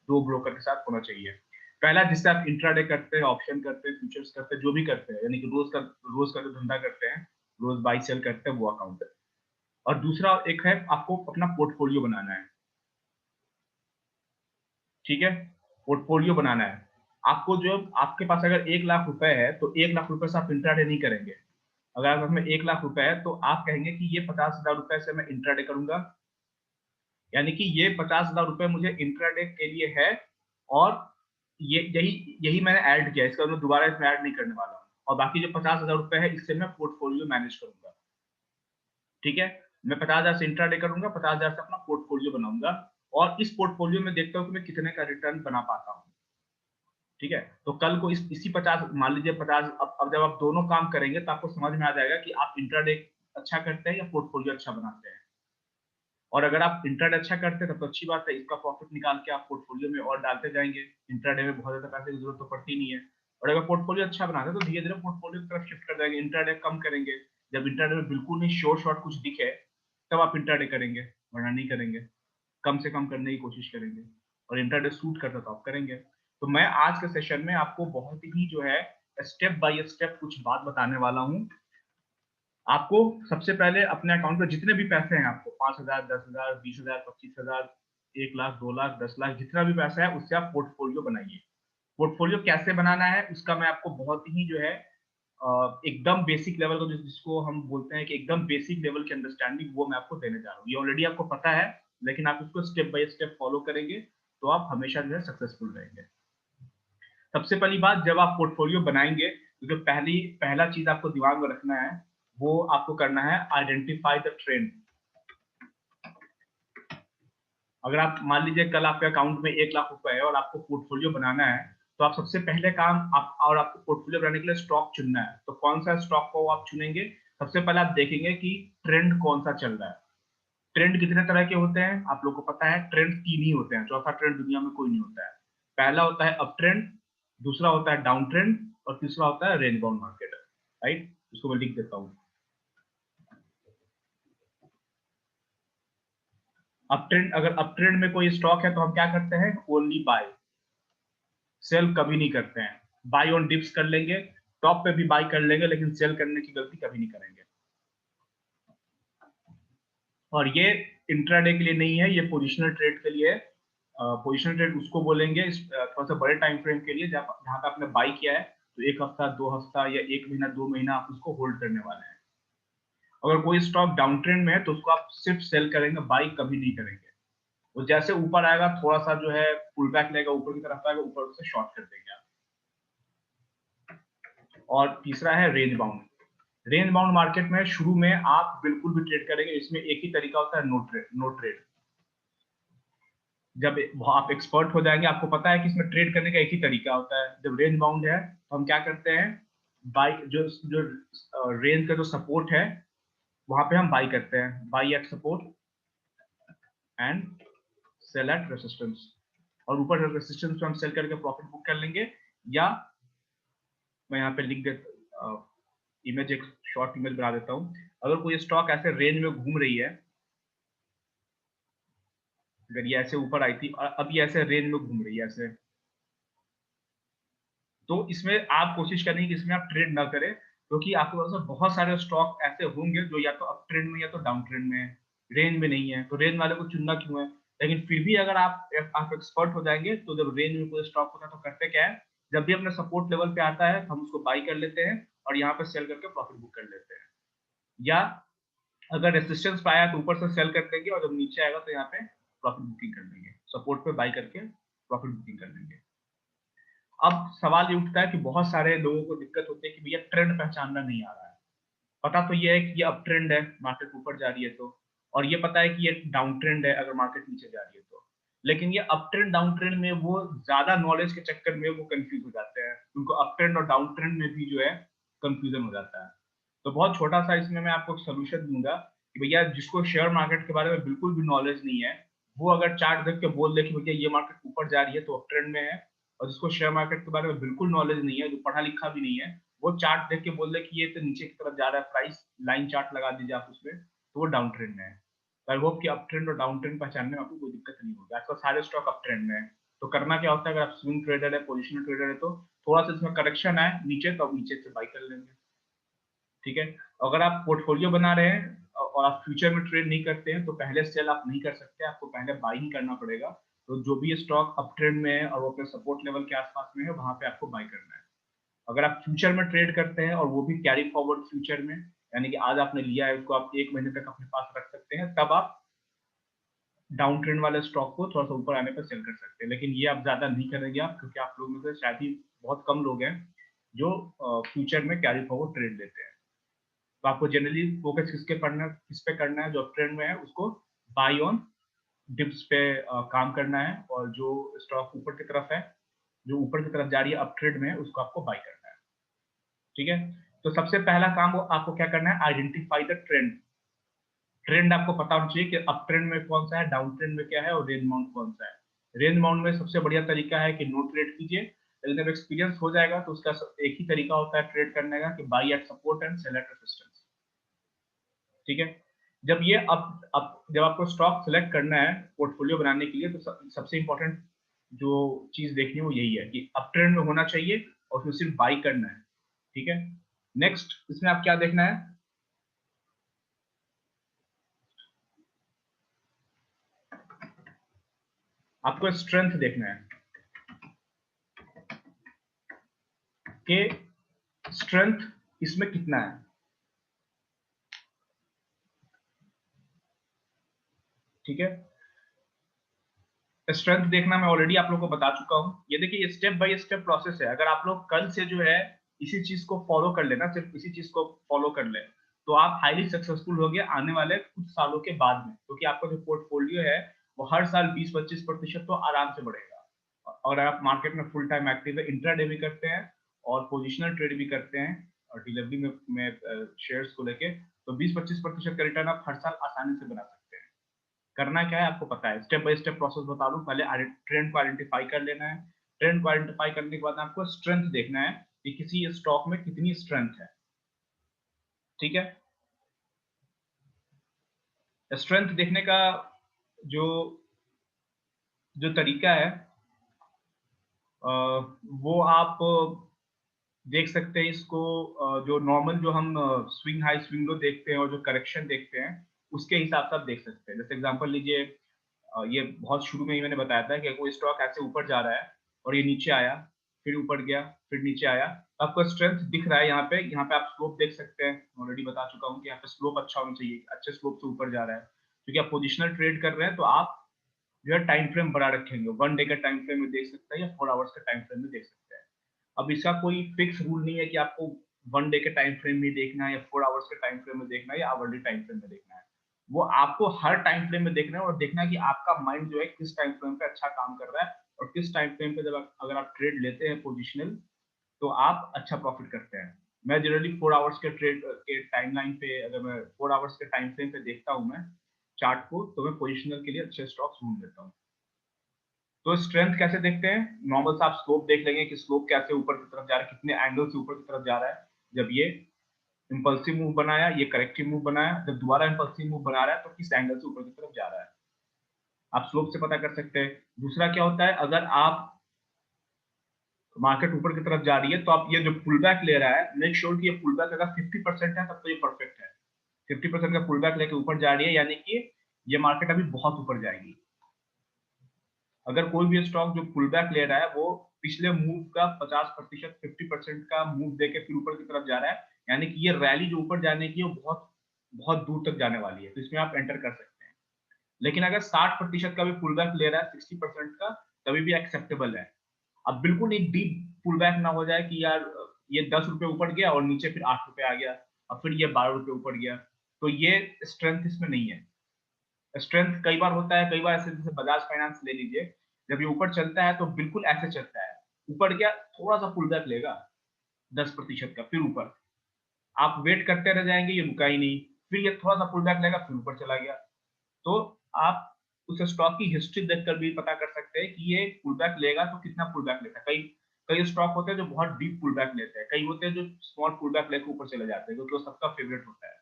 2 ब्रोकर के साथ होना चाहिए। पहला जिससे आप इंट्राडे करते हैं, ऑप्शन करते हैं, फ्यूचर्स करते हैं, जो भी करते हैं, यानी कि रोज का जो धंधा करते हैं, रोज बाई सेल करते हैं, वो अकाउंट है। और दूसरा एक है, आपको अपना पोर्टफोलियो बनाना है, ठीक है? पोर्टफोलियो बनाना है। आपको जो आपके पास अगर 1 लाख रुपए है, तो 1 लाख रुपए से आप इंट्राडे नहीं करेंगे। अगर आपके पास में 1 लाख रुपए है, तो आप कहेंगे कि ये 50,000 रुपए से मैं इंट्राडे करूँगा, यानी कि ये 50,000 रुपए मुझे इंट्राडे के लिए है और ये यही यही मैंने ऐड किया है, इसका मैं दोबारा इसमें ऐड नहीं करने वाला हूँ। और बाकी जो 50,000 रुपए है, इससे मैं पोर्टफोलियो मैनेज करूँगा, ठीक है? मैं 50,000 से इंट्राडे करूँगा, 50,000 से अपना पोर्टफोलियो बनाऊँगा और इस पोर्टफोलियो में देखता हूँ कि मैं कितने का रिटर्न बना पाता हूँ, ठीक है? तो कल को इसी 50, मान लीजिए 50, अब जब आप दोनों काम करेंगे, तो आपको समझ में आ जाएगा कि आप इंट्राडे अच्छा करते हैं या पोर्टफोलियो अच्छा बनाते हैं। और अगर आप इंट्राडे अच्छा करते हैं तब तो अच्छी बात है, इसका प्रॉफिट निकाल के आप पोर्टफोलियो में और डालते जाएँगे। इंट्राडे में बहुत ज़्यादा पैसे की ज़रूरत तो पड़ती नहीं है। और अगर पोर्टफोलियो अच्छा बनाते हैं तो धीरे-धीरे पोर्टफोलियो की तरफ शिफ्ट कर जाएँगे, इंट्राडे कम करेंगे। जब इंट्राडे में बिल्कुल नहीं शॉर्ट कुछ दिखे, तब आप इंट्राडे करेंगे, वरना नहीं करेंगे। कम से कम करने की कोशिश करेंगे और इंट्राडे सूट करता है तो आप करेंगे। तो मैं आज के सेशन में आपको बहुत ही जो है स्टेप बाय स्टेप कुछ बात बताने वाला हूँ। आपको सबसे पहले अपने अकाउंट में जितने भी पैसे हैं आपको 5,000, 10,000, 20,000, 25,000, 1 लाख, 2 लाख, 10 लाख जितना भी पैसा है उससे आप पोर्टफोलियो बनाइए। पोर्टफोलियो कैसे बनाना है उसका मैं आपको बहुत ही जो है एकदम बेसिक लेवल का जिसको हम बोलते हैं कि एकदम बेसिक लेवल की अंडरस्टैंडिंग वो मैं आपको देने जा रहा हूँ। ये ऑलरेडी आपको पता है, लेकिन आप इसको स्टेप बाय स्टेप फॉलो करेंगे तो आप हमेशा जो है सक्सेसफुल रहेंगे। सबसे पहली बात, जब आप पोर्टफोलियो बनाएँगे, तो जो पहला चीज़ आपको दिमाग में रखना है, वो आपको करना है आइडेंटिफाई द ट्रेंड। अगर आप मान लीजिए कल आपके अकाउंट में 1 लाख रुपए है और आपको पोर्टफोलियो बनाना है, तो आप सबसे पहले काम आप और आपको पोर्टफोलियो बनाने के लिए स्टॉक चुनना है। तो कौन-सा स्टॉक को आप चुनेंगे? सबसे पहले आप देखेंगे कि ट्रेंड कौन-सा चल रहा है। ट्रेंड कितने तरह के होते हैं? आप लोग को पता है, ट्रेंड 3 ही होते हैं, चौथा ट्रेंड दुनिया में कोई नहीं होता है। पहला होता है अप ट्रेंड, दूसरा होता है डाउन ट्रेंड और तीसरा होता है रेंज बाउंड मार्केट, राइट? इसको मैं लिख देता हूँ। अप ट्रेंड, अगर अप ट्रेंड में कोई स्टॉक है तो हम क्या करते हैं? ओनली बाय, सेल कभी नहीं करते हैं। बाय ऑन डिप्स कर लेंगे, टॉप पे भी बाय कर लेंगे, लेकिन सेल करने की गलती कभी नहीं करेंगे। और ये इंट्राडे के लिए नहीं है, ये पोजिशनल ट्रेड के लिए है। पोजिशनल ट्रेड उसको बोलेंगे थोड़ा सा बड़े टाइम फ्रेम के लिए, जहाँ पे आपने बाई किया है, तो 1 हफ्ता, 2 हफ्ता या 1 महीना, 2 महीना आप उसको होल्ड करने वाले हैं। अगर कोई स्टॉक डाउन ट्रेंड में है, तो उसको आप सिर्फ सेल करेंगे, बाई कभी नहीं करेंगे। वो जैसे ऊपर आएगा, थोड़ा सा जो है पुल बैक लेगा, ऊपर की तरफ आएगा, ऊपर से शॉर्ट कर देंगे आप। और तीसरा है range bound. Range bound market में शुरू में आप बिल्कुल भी ट्रेड करेंगे, इसमें एक ही तरीका होता है, नो ट्रेड। जब आप एक्सपर्ट हो जाएंगे, आपको पता है कि इसमें ट्रेड करने का एक ही तरीका होता है। जब रेंज बाउंड है तो हम क्या करते हैं, बाई जो जो रेंज का जो सपोर्ट है वहां पे हम बाई करते हैं, buy at support and sell at resistance. और ऊपर रेसिस्टेंस पे हम सेल करके प्रॉफिट बुक कर लेंगे। या मैं यहाँ पे लिख देता इमेज, एक शॉर्ट इमेज बना देता हूँ। अगर कोई स्टॉक ऐसे रेंज में घूम रही है, अगर ये ऐसे ऊपर आई थी और अब ये ऐसे रेंज में घूम रही है ऐसे, तो इसमें आप कोशिश करेंगे कि इसमें आप ट्रेड ना करें, क्योंकि आपके पास बहुत सारे स्टॉक ऐसे होंगे जो या तो अप ट्रेंड में या तो डाउन ट्रेंड में है, रेंज में नहीं है। तो रेंज वाले को चुनना क्यों है? लेकिन फिर भी अगर आप एक्सपर्ट हो जाएंगे, तो जब रेंज में कोई स्टॉक होता है तो करते क्या है, जब भी अपने सपोर्ट लेवल पे आता है हम उसको बाई कर लेते हैं और यहाँ पे सेल करके प्रॉफिट बुक कर लेते हैं। या अगर रेजिस्टेंस पे आया तो ऊपर से सेल कर देंगे और जब नीचे आएगा तो यहाँ पे प्रॉफिट बुकिंग कर देंगे, सपोर्ट पे बाई करके प्रॉफिट बुकिंग कर देंगे। अब सवाल ये उठता है कि बहुत सारे लोगों को दिक्कत होती है कि भैया ट्रेंड पहचानना नहीं आ रहा है। पता तो ये है कि ये अप ट्रेंड है, मार्केट ऊपर जा रही है तो, और ये पता है कि ये डाउन ट्रेंड है अगर मार्केट नीचे जा रही है तो। लेकिन ये अप ट्रेंड डाउन ट्रेंड में वो ज्यादा नॉलेज के चक्कर में वो कंफ्यूज हो जाते हैं, उनको अप ट्रेंड और डाउन ट्रेंड में भी जो है कंफ्यूजन हो जाता है। तो बहुत छोटा सा इसमें मैं आपको सोल्यूशन दूंगा कि भैया जिसको शेयर मार्केट के बारे में बिल्कुल भी नॉलेज नहीं है, वो अगर चार्ट देख के बोल दे कि भैया ये मार्केट ऊपर जा रही है तो अप ट्रेंड में है, और जिसको शेयर मार्केट के बारे में बिल्कुल नॉलेज नहीं है, जो पढ़ा लिखा भी नहीं है, वो चार्ट देख के बोल दे कि ये तो नीचे की तरफ जा रहा है, प्राइस लाइन चार्ट लगा दीजिए आप उसमें, तो वो डाउन ट्रेंड में है। आई होप कि अप ट्रेंड और डाउन ट्रेंड पहचानने में आपको कोई दिक्कत नहीं होगी। आजकल सारे स्टॉक अप ट्रेंड में है, तो करना क्या होता है, अगर आप स्विंग ट्रेडर है, पोजिशनल ट्रेडर है, तो थोड़ा सा इसमें करेक्शन आए नीचे तो आप नीचे से बाई कर लेंगे, ठीक है। अगर आप पोर्टफोलियो बना रहे हैं और आप फ्यूचर में ट्रेड नहीं करते हैं तो पहले सेल आप नहीं कर सकते, आपको पहले बाई ही करना पड़ेगा। तो जो भी स्टॉक अप ट्रेंड में है और वो अपने सपोर्ट लेवल के आसपास में है, वहां पे आपको बाई करना है। अगर आप फ्यूचर में ट्रेड करते हैं और वो भी कैरी फॉरवर्ड फ्यूचर में, यानी कि आज आपने लिया है उसको आप 1 महीने तक अपने पास रख सकते हैं, तब आप डाउन ट्रेंड वाले स्टॉक को थोड़ा सा ऊपर आने पर सेल कर सकते हैं। लेकिन ये आप ज्यादा नहीं करेंगे आप, क्योंकि आप लोगों में से शायद ही बहुत कम लोग हैं जो फ्यूचर में कैरी फॉरवर्ड ट्रेड लेते हैं। तो आपको जनरली फोकस किस पे करना है, जो ट्रेंड में है उसको बाई ऑन डिप्स पे काम करना है, और जो स्टॉक ऊपर की तरफ है, जो ऊपर की तरफ जा रही है अप ट्रेंड में, उसको आपको बाई करना है, ठीक है। तो सबसे पहला काम वो आपको क्या करना है, आइडेंटिफाई द ट्रेंड। ट्रेंड आपको पता होना चाहिए कि अप ट्रेंड में कौन सा है, डाउन ट्रेंड में क्या है, और रेंज बाउंड कौन सा है। रेंज बाउंड में सबसे बढ़िया तरीका है कि नो ट्रेड कीजिए, लेकिन जब एक्सपीरियंस हो जाएगा तो उसका एक ही तरीका होता है ट्रेड करने का, कि buy at support and sell at resistance, ठीक है। जब ये अब जब आपको स्टॉक सेलेक्ट करना है पोर्टफोलियो बनाने के लिए, तो सबसे इंपॉर्टेंट जो चीज देखनी है वो यही है कि अप ट्रेंड में होना चाहिए और उसमें सिर्फ बाई करना है, ठीक है। नेक्स्ट इसमें आप क्या देखना है, आपको स्ट्रेंथ देखना है कि स्ट्रेंथ इसमें कितना है, ठीक है। स्ट्रेंथ देखना मैं ऑलरेडी आप लोगों को बता चुका हूं। ये देखिए स्टेप बाय स्टेप प्रोसेस है। अगर आप लोग कल से जो है इसी चीज को फॉलो कर लेना, सिर्फ इसी चीज को फॉलो कर ले, तो आप हाईली सक्सेसफुल हो गए आने वाले कुछ सालों के बाद में, क्योंकि आपका जो पोर्टफोलियो है वो हर साल 20-25% तो आराम से बढ़ेगा। और आप मार्केट में फुल टाइम एक्टिव है, इंट्राडे भी करते हैं और पोजिशनल ट्रेड भी करते हैं, और डिलीवरी में शेयर्स को लेके, तो 20-25% का रिटर्न आप हर साल आसानी से बना सकते हैं। करना क्या है आपको पता है, स्टेप बाय स्टेप प्रोसेस बता दूं। पहले ट्रेंड को आइडेंटिफाई कर लेना है। ट्रेंड को आइडेंटिफाई करने के बाद आपको स्ट्रेंथ देखना है कि किसी स्टॉक में कितनी स्ट्रेंथ है, ठीक है। स्ट्रेंथ देखने का जो जो तरीका है वो आप देख सकते हैं इसको, जो नॉर्मल जो हम स्विंग हाई स्विंग लो देखते हैं और जो करेक्शन देखते हैं उसके हिसाब से आप देख सकते हैं। जैसे एग्जांपल लीजिए, ये बहुत शुरू में ही मैंने बताया था कि कोई स्टॉक ऐसे ऊपर जा रहा है और ये नीचे आया, फिर ऊपर गया, फिर नीचे आया, आपको स्ट्रेंथ दिख रहा है यहाँ पे आप स्लोप देख सकते हैं। ऑलरेडी बता चुका हूँ कि यहाँ पे स्लोप अच्छा होना चाहिए, अच्छे स्लोप से ऊपर जा रहा है, क्योंकि आप पोजिशनल ट्रेड कर रहे हैं तो आप जो है टाइम फ्रेम बड़ा रखेंगे, 1 डे का टाइम फ्रेम में देख सकते हैं या 4 आवर्स का टाइम फ्रेम में देख सकते हैं। अब इसका कोई फिक्स रूल नहीं है कि आपको 1 डे के टाइम फ्रेम में देखना है या 4 आवर्स के टाइम फ्रेम में देखना है या आवरली टाइम फ्रेम में देखना है। वो आपको हर टाइम फ्रेम में देखना है और देखना है कि आपका माइंड जो है किस टाइम फ्रेम पे अच्छा काम कर रहा है, और किस टाइम फ्रेम पे अगर आप ट्रेड लेते हैं पोजिशनल, तो आप अच्छा प्रॉफिट करते हैं। मैं जनरली 4 आवर्स के ट्रेड के टाइमलाइन पे, अगर मैं 4 आवर्स के टाइम फ्रेम पे देखता हूँ मैं चार्ट को, तो मैं पोजिशनल के लिए अच्छे स्टॉक्स ढूंढ लेता हूँ। तो स्ट्रेंथ कैसे देखते हैं, नॉर्मल सा आप स्लोप देख लेंगे कि स्लोप कैसे ऊपर की तरफ जा रहा है, कितने एंगल से ऊपर की तरफ जा रहा है। जब ये इंपल्सिव मूव बनाया, ये करेक्टिव मूव बनाया, जब दोबारा इंपल्सिव मूव बना रहा है तो किस एंगल से ऊपर की तरफ जा रहा है, आप स्लोप से पता कर सकते हैं। दूसरा क्या होता है, अगर आप मार्केट ऊपर की तरफ जा रही है तो आप ये जो पुल बैक ले रहा है, मेक श्योर कि ये पुल बैक अगर 50% है तब तो ये परफेक्ट है। 50% का पुल बैक लेके ऊपर जा रही है यानी कि ये मार्केट अभी बहुत ऊपर जाएगी। अगर कोई भी स्टॉक जो पुल बैक ले रहा है वो पिछले मूव का 50%, 50% का मूव देके फिर ऊपर की तरफ जा रहा है, यानी कि ये रैली जो ऊपर जाने की है वो बहुत बहुत दूर तक जाने वाली है, तो इसमें आप एंटर कर सकते हैं। लेकिन अगर 60% का भी पुल बैक ले रहा है, 60% का, तभी भी एक्सेप्टेबल है। अब बिल्कुल एक डीप पुल बैक ना हो जाए कि यार ये 10 रुपए ऊपर गया और नीचे फिर 8 रुपए आ गया, और फिर ये 12 रुपए ऊपर गया, तो ये स्ट्रेंथ इसमें नहीं है। स्ट्रेंथ कई बार होता है, कई बार ऐसे जैसे बजाज फाइनेंस ले लीजिए, जब ये ऊपर चलता है तो बिल्कुल ऐसे चलता है, ऊपर गया थोड़ा सा पुल बैक लेगा 10% का, फिर ऊपर आप वेट करते रह जाएंगे, ये रुका ही नहीं, फिर ये थोड़ा सा पुल बैक लेगा, फिर ऊपर चला गया। तो आप उस स्टॉक की हिस्ट्री देखकर भी पता कर सकते हैं कि ये पुल बैक लेगा तो कितना पुल बैक लेता है। कई कई स्टॉक होते हैं जो बहुत डीप पुल बैक लेते हैं, कई होते हैं जो स्मॉल पुल बैक लेकर ऊपर चले जाते हैं, क्योंकि वो सबका फेवरेट होता है।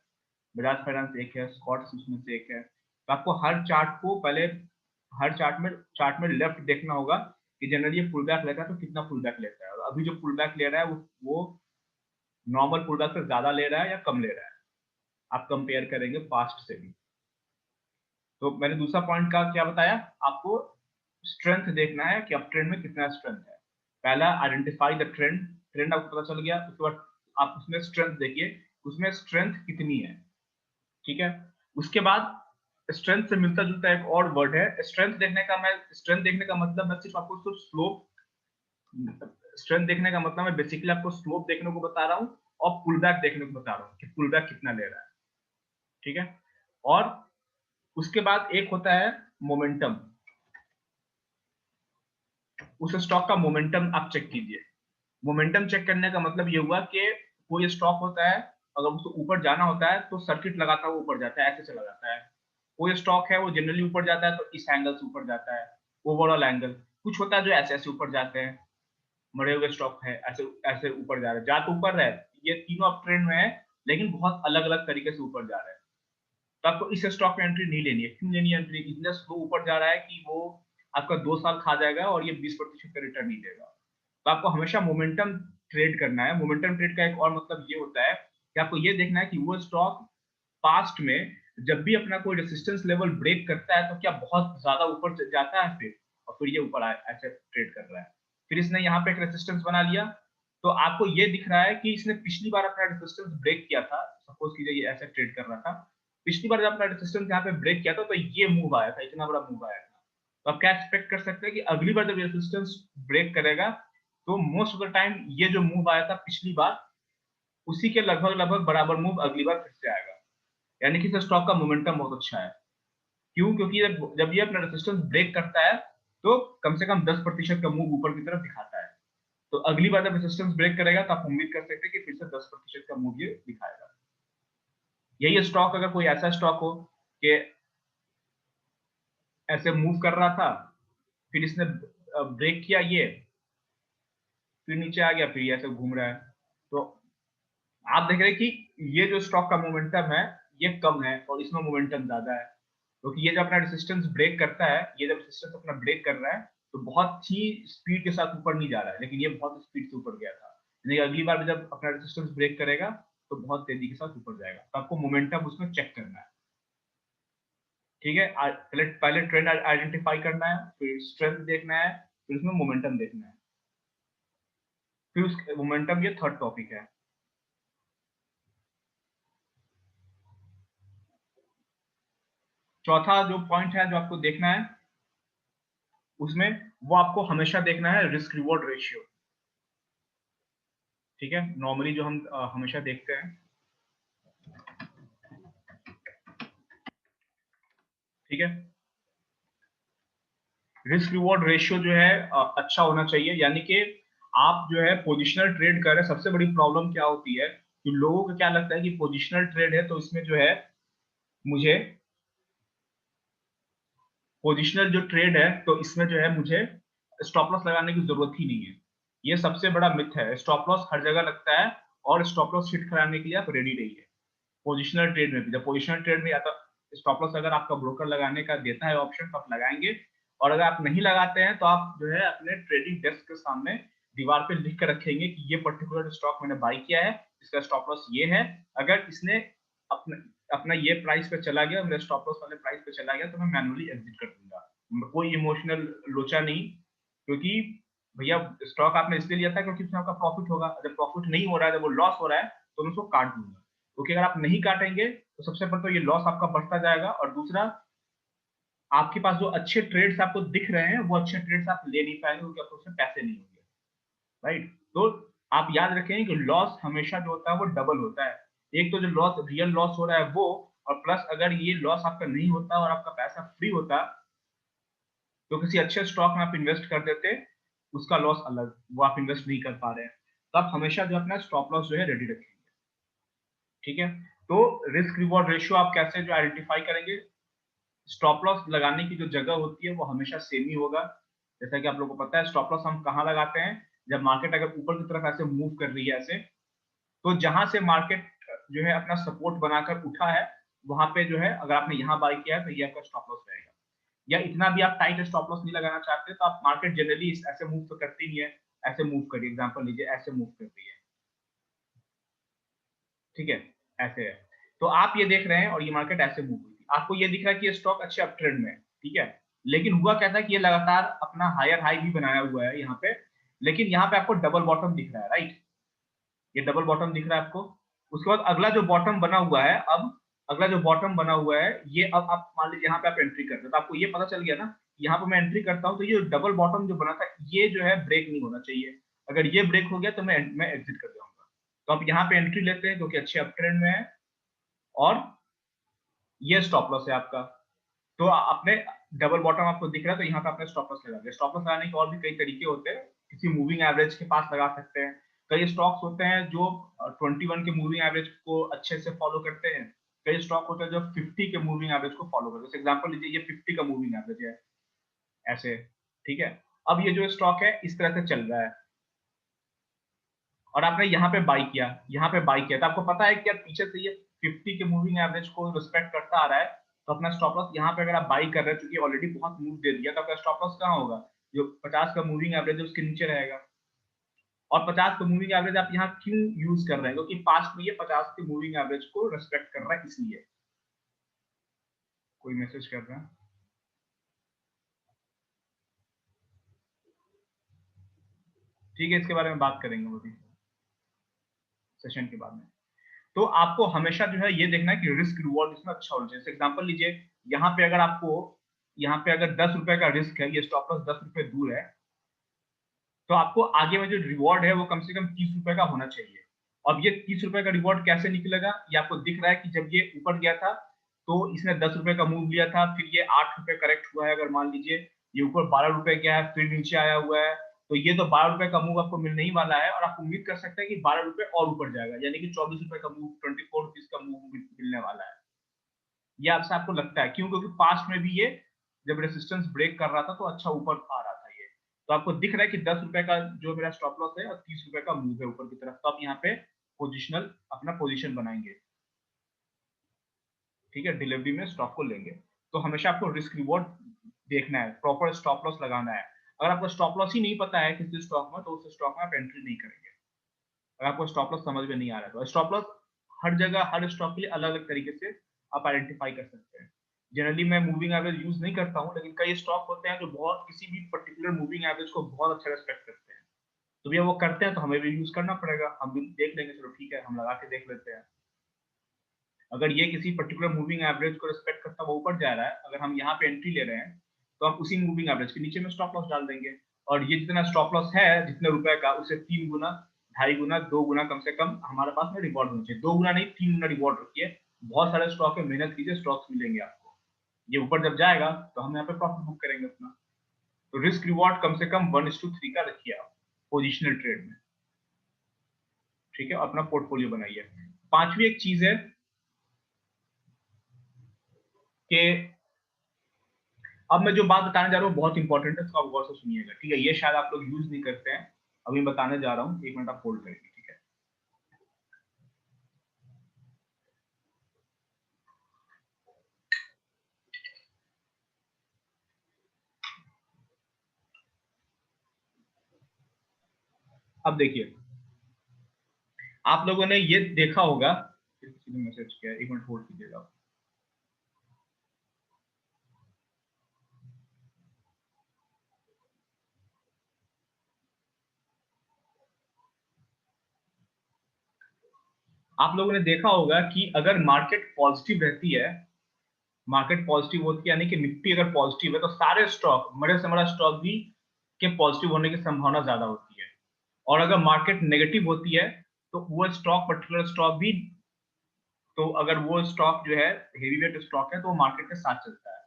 बजाज फाइनेंस एक है, स्कॉट्स उसमें से एक है। तो आपको हर चार्ट में लेफ्ट देखना होगा कि जनरली ये पुल बैक लेता है तो कितना पुल बैक लेता है, और अभी जो पुल बैक ले रहा है वो नॉर्मल पुल बैक से ज्यादा ले रहा है या कम ले रहा है, आप कंपेयर करेंगे पास्ट से भी। तो मैंने दूसरा पॉइंट का क्या बताया आपको, स्ट्रेंथ देखना है कि अप ट्रेंड में कितना स्ट्रेंथ है। पहला आइडेंटिफाई द ट्रेंड, ट्रेंड आपको पता चल गया, उसके बाद आप उसमें स्ट्रेंथ देखिए, उसमें स्ट्रेंथ कितनी है, ठीक है। उसके बाद स्ट्रेंथ से मिलता जुलता एक और वर्ड है स्ट्रेंथ देखने का, मैं स्ट्रेंथ देखने का मतलब मैं सिर्फ आपको सिर्फ स्लोप, स्ट्रेंथ देखने का मतलब मैं बेसिकली आपको स्लोप देखने को बता रहा हूँ और पुल बैक देखने को बता रहा हूँ कि पुल बैक कितना ले रहा है, ठीक है। और उसके बाद एक होता है मोमेंटम, उस स्टॉक का मोमेंटम आप चेक कीजिए। मोमेंटम चेक करने का मतलब ये हुआ कि कोई स्टॉक होता है, अगर उसको ऊपर जाना होता है तो सर्किट लगाता है, वो ऊपर जाता है, ऐसे चला जाता है। कोई स्टॉक है वो जनरली ऊपर जाता है तो इस एंगल से ऊपर जाता है, ओवरऑल एंगल। कुछ होता है जो ऐसे ऐसे ऊपर जाते हैं, मरे हुए स्टॉक है ऐसे ऐसे ऊपर जा रहे हैं, जा तो ऊपर रहे, ये तीनों अप ट्रेंड में है लेकिन बहुत अलग अलग तरीके से ऊपर जा रहे हैं। तो आपको इस स्टॉक में एंट्री नहीं लेनी है। क्यों लेनी है एंट्री, इतना स्लो ऊपर जा रहा है कि वो आपका 2 साल खा जाएगा और ये 20% का रिटर्न नहीं देगा। तो आपको हमेशा मोमेंटम ट्रेड करना है। मोमेंटम ट्रेड का एक और मतलब ये होता है कि आपको ये देखना है कि वो स्टॉक पास्ट में जब भी अपना कोई रेजिस्टेंस लेवल ब्रेक करता है तो क्या बहुत ज्यादा ऊपर जाता है फिर, और फिर ये ऊपर ऐसे ट्रेड कर रहा है। फिर इसने यहाँ पे एक रेजिस्टेंस बना लिया, तो आपको ये दिख रहा है कि इसने पिछली बार अपना रेजिस्टेंस ब्रेक किया था, सपोज कीजिए ये ऐसे ट्रेड कर रहा था, पिछली बार जब अपना रेजिस्टेंस यहाँ पे ब्रेक किया था तो ये मूव आया था, इतना बड़ा मूव आया था। तो आप क्या एक्सपेक्ट कर सकते हैं कि अगली बार जब रेजिस्टेंस ब्रेक करेगा तो मोस्ट ऑफ द टाइम ये जो मूव आया था पिछली बार उसी के लगभग लगभग बराबर मूव अगली बार फिर से आएगा। यानी कि स्टॉक का मोमेंटम बहुत अच्छा है। क्यों, क्योंकि जब ये अपना रेजिस्टेंस ब्रेक करता है तो कम से कम 10% का मूव ऊपर की तरफ दिखाता है। तो अगली बार जब रेजिस्टेंस ब्रेक करेगा तो आप उम्मीद कर सकते हैं कि फिर से 10% का मूव ये दिखाएगा। यही स्टॉक अगर कोई ऐसा स्टॉक हो कि ऐसे मूव कर रहा था, फिर इसने ब्रेक किया ये, फिर नीचे आ गया, फिर ये ऐसे घूम रहा है, तो आप देख रहे हैं कि ये जो स्टॉक का मोमेंटम है ये कम है और इसमें मोमेंटम ज्यादा है। क्योंकि ये जब अपना रेजिस्टेंस ब्रेक करता है, ये जब रेजिस्टेंस अपना ब्रेक कर रहा है तो बहुत ही स्पीड के साथ ऊपर नहीं जा रहा है, लेकिन ये बहुत स्पीड से ऊपर गया था। यानी अगली बार जब अपना रेजिस्टेंस ब्रेक करेगा तो बहुत तेजी के साथ ऊपर जाएगा। तो आपको मोमेंटम उसमें चेक करना है, ठीक है। पहले पहले ट्रेंड आइडेंटिफाई करना है, फिर स्ट्रेंथ देखना है, फिर उसमें मोमेंटम देखना है, फिर उस मोमेंटम ये थर्ड टॉपिक है। चौथा जो पॉइंट है जो आपको देखना है उसमें, वो आपको हमेशा देखना है रिस्क रिवॉर्ड रेशियो, ठीक है। नॉर्मली जो हम हमेशा देखते हैं, ठीक है। रिस्क रिवॉर्ड रेशियो जो है अच्छा होना चाहिए। यानी कि आप जो है पोजिशनल ट्रेड कर रहे हैं, सबसे बड़ी प्रॉब्लम क्या होती है कि लोगों को क्या लगता है कि पोजिशनल ट्रेड है तो इसमें जो है मुझे पोजिशनल जो ट्रेड है तो इसमें जो है मुझे स्टॉप लॉस लगाने की जरूरत ही नहीं है। ये सबसे बड़ा मिथ है। स्टॉप लॉस हर जगह लगता है और स्टॉप लॉस हिट कराने के लिए आप रेडी रहिए। पोजिशनल ट्रेड में भी, जब पोजिशनल ट्रेड में आता स्टॉप लॉस अगर आपका ब्रोकर लगाने का देता है ऑप्शन तो आप लगाएंगे, और अगर आप नहीं लगाते हैं तो आप जो है अपने ट्रेडिंग डेस्क के सामने दीवार पे लिख कर रखेंगे कि ये पर्टिकुलर स्टॉक मैंने बाई किया है, इसका स्टॉप लॉस ये है, अगर इसने अपने अपना ये प्राइस पे चला गया, मेरे स्टॉप लॉस वाले प्राइस पे चला गया तो मैं मैनुअली एग्जिट कर दूंगा। कोई इमोशनल लोचा नहीं, क्योंकि भैया स्टॉक आपने इसलिए लिया था क्योंकि उसमें आपका प्रॉफिट होगा, जब प्रॉफिट नहीं हो रहा है, जब वो लॉस हो रहा है तो मैं उसको काट दूंगा। क्योंकि अगर आप नहीं काटेंगे तो सबसे पहले तो ये लॉस आपका बढ़ता जाएगा, और दूसरा आपके पास जो अच्छे ट्रेड्स आपको दिख रहे हैं वो अच्छे ट्रेड्स आप ले नहीं पाएंगे क्योंकि आपको उसमें पैसे नहीं होंगे, राइट। तो आप याद रखें कि लॉस हमेशा जो होता है वो डबल होता है। एक तो जो लॉस रियल लॉस हो रहा है वो, और प्लस अगर ये लॉस आपका नहीं होता और आपका पैसा फ्री होता तो किसी अच्छे स्टॉक में आप इन्वेस्ट कर देते, उसका लॉस अलग, वो आप इन्वेस्ट नहीं कर पा रहे हैं। तो आप हमेशा जो अपना स्टॉप लॉस जो है रेडी रखेंगे, ठीक है। तो रिस्क रिवॉर्ड रेशियो आप कैसे जो आइडेंटिफाई करेंगे, स्टॉप लॉस लगाने की जो जगह होती है वो हमेशा सेम ही होगा। जैसा कि आप लोगों को पता है स्टॉप लॉस हम कहाँ लगाते हैं, जब मार्केट अगर ऊपर की तरफ ऐसे मूव कर रही है ऐसे, तो जहां से मार्केट जो है अपना सपोर्ट बनाकर उठा है वहां पे जो है अगर आपने यहाँ बाई किया है तो ये आपका स्टॉप लॉस रहेगा। या इतना भी आप टाइट स्टॉप लॉस नहीं लगाना चाहते तो आप मार्केट जनरली ऐसे मूव तो करती नहीं है, ऐसे मूव करिए, एग्जांपल लीजिए ऐसे मूव कर रही है, ठीक है, ऐसे है। तो आप ये देख रहे हैं और ये मार्केट ऐसे मूव हुई थी, आपको ये दिख रहा है कि ये स्टॉक अच्छे अप ट्रेंड में है, ठीक है, लेकिन हुआ क्या था कि ये लगातार अपना हायर हाई भी बनाया हुआ है यहाँ पे, लेकिन यहाँ पे आपको डबल बॉटम दिख रहा है, राइट, ये डबल बॉटम दिख रहा है आपको। उसके बाद अगला जो बॉटम बना हुआ है, अब अगला जो बॉटम बना हुआ है ये, अब आप मान लीजिए यहाँ पे आप एंट्री करते हो तो आपको ये पता चल गया ना, यहाँ पे मैं एंट्री करता हूँ तो ये डबल बॉटम जो बना था ये जो है ब्रेक नहीं होना चाहिए, अगर ये ब्रेक हो गया तो मैं एग्जिट कर जाऊंगा। तो आप यहाँ पे एंट्री लेते हैं क्योंकि अच्छे अप ट्रेंड में है, और ये स्टॉप लॉस है आपका। तो आपने डबल बॉटम आपको दिख रहा है तो यहाँ पे आपने स्टॉप लॉस लगा दिया। स्टॉप लॉस लगाने के और भी कई तरीके होते हैं, किसी मूविंग एवरेज के पास लगा सकते हैं, कई स्टॉक्स होते हैं जो 21 के मूविंग एवरेज को अच्छे से फॉलो करते हैं, कई स्टॉक होते हैं जो 50 के मूविंग एवरेज को फॉलो करते हैं। एग्जांपल लीजिए ये 50 का मूविंग एवरेज है ऐसे, ठीक है, अब ये जो स्टॉक है इस तरह से चल रहा है और आपने यहाँ पे बाई किया, यहाँ पे बाई किया, तो आपको पता है कि यार पीछे से ये 50 के मूविंग एवरेज को रिस्पेक्ट करता आ रहा है, तो अपना स्टॉप लॉस यहाँ पे अगर आप बाई कर रहे हैं क्योंकि ऑलरेडी बहुत मूव दे दिया, तो आपका स्टॉप लॉस कहाँ होगा, जो 50 का मूविंग एवरेज है उसके नीचे रहेगा। और 50 का मूविंग एवरेज आप यहाँ क्यों यूज कर रहे हैं, क्योंकि पास्ट में ये 50 के मूविंग एवरेज को रिस्पेक्ट कर रहा है इसलिए। कोई मैसेज कर रहा है, ठीक है, इसके बारे में बात करेंगे वो भी सेशन के बाद में। तो आपको हमेशा जो है ये देखना है कि रिस्क रिवॉर्ड इसमें अच्छा होना चाहिए। एग्जांपल लीजिए यहाँ पे अगर आपको, यहाँ पे अगर 10 रुपए का रिस्क है, ये स्टॉप लॉस 10 रुपए दूर है, तो आपको आगे में जो रिवॉर्ड है वो कम से कम 30 रुपए का होना चाहिए। अब ये 30 रुपए का रिवॉर्ड कैसे निकलेगा, ये आपको दिख रहा है कि जब ये ऊपर गया था तो इसने 10 रुपए का मूव लिया था, फिर ये 8 रुपए करेक्ट हुआ है, अगर मान लीजिए ये ऊपर 12 रुपए गया है फिर नीचे आया हुआ है, तो ये तो 12 रुपए का मूव आपको मिलने ही वाला है, और आप उम्मीद कर सकते हैं कि 12 रुपए और ऊपर जाएगा, यानी कि 24 रुपए का मूव, 24 रुपीज का मूव मिलने वाला है। ये आपसे आपको लगता है क्यों, क्योंकि पास्ट में भी ये जब रेसिस्टेंस ब्रेक कर रहा था तो अच्छा ऊपर आ रहा था ये, तो आपको दिख रहा है कि 10 रुपए का जो मेरा स्टॉप लॉस है और 30 रुपए का मूव है ऊपर की तरफ, तो आप यहाँ पे पोजिशनल अपना पोजिशन बनाएंगे, ठीक है, डिलीवरी में स्टॉक को लेंगे। तो हमेशा आपको रिस्क रिवॉर्ड देखना है, प्रॉपर स्टॉप लॉस लगाना है। अगर आपको स्टॉप लॉस ही नहीं पता है किसी स्टॉक में तो उस स्टॉक में आप एंट्री नहीं करेंगे, अगर आपको स्टॉप लॉस समझ में नहीं आ रहा है तो। स्टॉप लॉस हर जगह हर स्टॉक के लिए अलग अलग तरीके से आप आइडेंटिफाई कर सकते हैं। जनरली मैं मूविंग एवरेज यूज नहीं करता हूँ, लेकिन कई स्टॉक होते हैं जो बहुत किसी भी पर्टिकुलर मूविंग एवरेज को बहुत अच्छा रेस्पेक्ट करते हैं, तो भैया वो करते हैं तो हमें भी यूज करना पड़ेगा, हम भी देख लेंगे, चलो ठीक है हम लगा के देख लेते हैं। अगर ये किसी पर्टिकुलर मूविंग एवरेज को रिस्पेक्ट करता हुआ ऊपर जा रहा है, अगर हम यहाँ पे एंट्री ले रहे हैं तो हम उसी मूविंग एवरेज के नीचे में स्टॉप लॉस डाल देंगे, और ये जितना स्टॉप लॉस है जितने रुपए का उससे 3 गुना, 2.5 गुना, 2 गुना कम से कम हमारे पास में रिवॉर्ड होना चाहिए। 2 गुना नहीं, 3 गुना रिवॉर्ड रखिए। बहुत सारे स्टॉक है, मेहनत कीजिए, स्टॉक्स मिलेंगे आपको, ये ऊपर जब जाएगा तो हम यहाँ पे प्रॉफिट बुक करेंगे अपना। तो रिस्क रिवॉर्ड कम से कम 1:3 का रखिए आप पोजिशनल ट्रेड में, ठीक है, अपना पोर्टफोलियो बनाइए। पांचवी एक चीज है कि अब मैं जो बात बताने जा रहा हूँ बहुत इंपॉर्टेंट है, इसको आप गौर से सुनिएगा, ठीक है, ये शायद आप लोग यूज नहीं करते हैं, अभी बताने जा रहा हूँ, 1 मिनट आप होल्ड करेंगे, ठीक है। अब देखिए, आप लोगों ने ये देखा होगा, किसी ने मैसेज किया, 1 मिनट होल्ड कीजिएगा। आप लोगों ने देखा होगा कि अगर मार्केट पॉजिटिव रहती है, मार्केट पॉजिटिव होती है यानी कि निफ्टी अगर पॉजिटिव है तो सारे स्टॉक, बड़े से बड़ा स्टॉक भी के पॉजिटिव होने की संभावना ज्यादा होती है, और अगर मार्केट नेगेटिव होती है तो वो स्टॉक, पर्टिकुलर स्टॉक भी, तो अगर वो स्टॉक जो है हेवी वेट स्टॉक है तो वो मार्केट के साथ चलता है।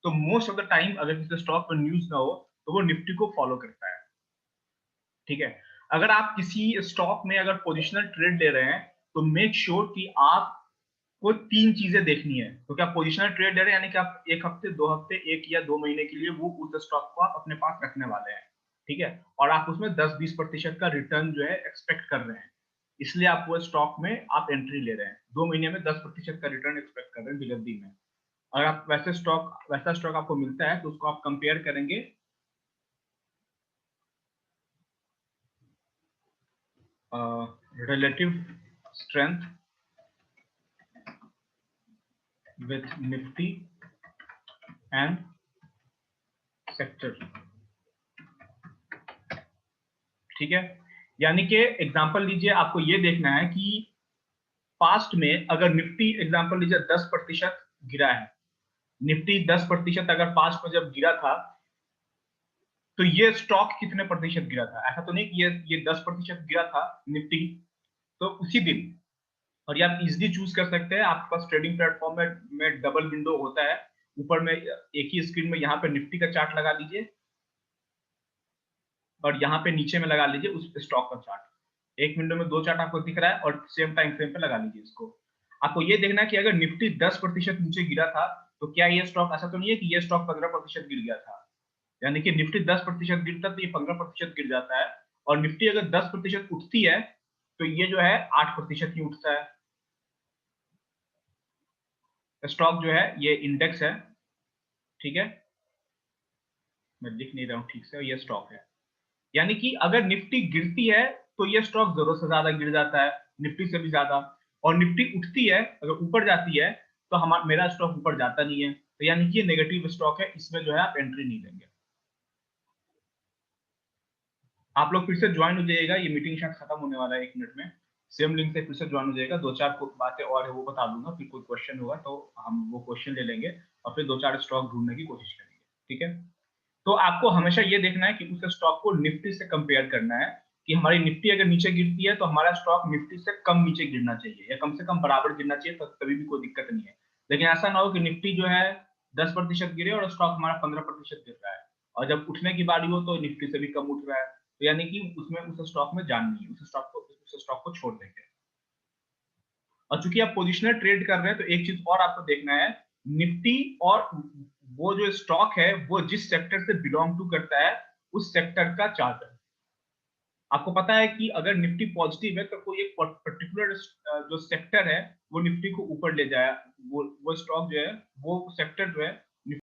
तो मोस्ट ऑफ द टाइम अगर किसी स्टॉक पर न्यूज ना हो तो वो निफ्टी को फॉलो करता है, ठीक है। अगर आप किसी स्टॉक में अगर पोजिशनल ट्रेड ले रहे हैं तो मेक श्योर कि आप को 3 चीजें देखनी है, तो क्या पोजिशनल ट्रेड ले रहे हैं यानी कि आप 1 हफ्ते, 2 हफ्ते, 1 या 2 महीने के लिए वो उस स्टॉक को आप अपने पास रखने वाले हैं, ठीक है, और आप उसमें 10-20% का रिटर्न जो है एक्सपेक्ट कर रहे हैं, इसलिए आप वो स्टॉक में आप एंट्री ले रहे हैं, 2 महीने में 10% का रिटर्न एक्सपेक्ट कर रहे हैं डिलीवरी में। अगर आप वैसा स्टॉक आपको मिलता है तो उसको आप कंपेयर करेंगे relative strength with Nifty and sector. ठीक है, यानी कि एग्जांपल लीजिए, आपको ये देखना है कि पास्ट में अगर निफ्टी एग्जांपल लीजिए 10% गिरा है, निफ्टी 10% अगर पास्ट में जब गिरा था तो ये स्टॉक कितने प्रतिशत गिरा था? ऐसा तो नहीं कि ये 10% गिरा था निफ्टी तो उसी दिन। और ये आप इजिली चूज कर सकते हैं, आपके पास ट्रेडिंग प्लेटफॉर्म में डबल विंडो होता है, ऊपर में एक ही स्क्रीन में यहाँ पे निफ्टी का चार्ट लगा लीजिए और यहाँ पे नीचे में लगा लीजिए उस स्टॉक का चार्ट। एक विंडो में दो चार्ट आपको दिख रहा है और सेम टाइम फ्रेम पे लगा लीजिए इसको। आपको ये देखना है कि अगर निफ्टी 10% नीचे गिरा था तो क्या ये स्टॉक, ऐसा तो नहीं है कि ये स्टॉक 15% गिर गया था, यानी कि निफ्टी 10% गिरता तो ये 15% गिर जाता है, और निफ्टी अगर 10% उठती है तो ये जो है 8% ही उठता है। स्टॉक जो है ये इंडेक्स है, ठीक है, मैं लिख नहीं रहा हूं ठीक से, ये स्टॉक है। यानी कि अगर निफ्टी गिरती है तो ये स्टॉक जरूरत से ज्यादा गिर जाता है, निफ्टी से भी ज्यादा, और निफ्टी उठती है अगर ऊपर जाती है तो हमारा मेरा स्टॉक ऊपर जाता नहीं है, तो यानी कि ये नेगेटिव स्टॉक है, इसमें जो है आप एंट्री नहीं देंगे। आप लोग फिर से ज्वाइन हो जाइएगा, ये मीटिंग शायद खत्म होने वाला है 1 मिनट में, सेम लिंक से फिर से ज्वाइन हो जाएगा। दो चार बातें और है वो बता दूंगा, फिर कोई क्वेश्चन होगा तो हम वो क्वेश्चन ले लेंगे और फिर दो चार स्टॉक ढूंढने की कोशिश करेंगे, ठीक है। तो आपको हमेशा ये देखना है कि उस स्टॉक को निफ्टी से कंपेयर करना है, कि हमारी निफ्टी अगर नीचे गिरती है तो हमारा स्टॉक निफ्टी से कम नीचे गिरना चाहिए या कम से कम बराबर गिरना चाहिए, तो तभी भी कोई दिक्कत नहीं है। लेकिन ऐसा ना हो कि निफ्टी जो है 10% गिरे और स्टॉक हमारा 15% गिर रहा है, और जब उठने की बारी हो तो निफ्टी से भी कम उठ रहा है, तो यानी कि उसमें उस स्टॉक में जान नहीं है, उस स्टॉक को छोड़ देंगे। और चूंकि आप पोजिशनल ट्रेड कर रहे हैं तो एक चीज और आपको देखना है, निफ्टी और वो जो स्टॉक है वो जिस सेक्टर से बिलोंग टू करता है उस सेक्टर का चार्ट है। आपको पता है कि अगर निफ्टी पॉजिटिव है तो कोई एक पर्टिकुलर जो सेक्टर है वो निफ्टी को ऊपर ले जाए, वो स्टॉक जो है, वो सेक्टर जो है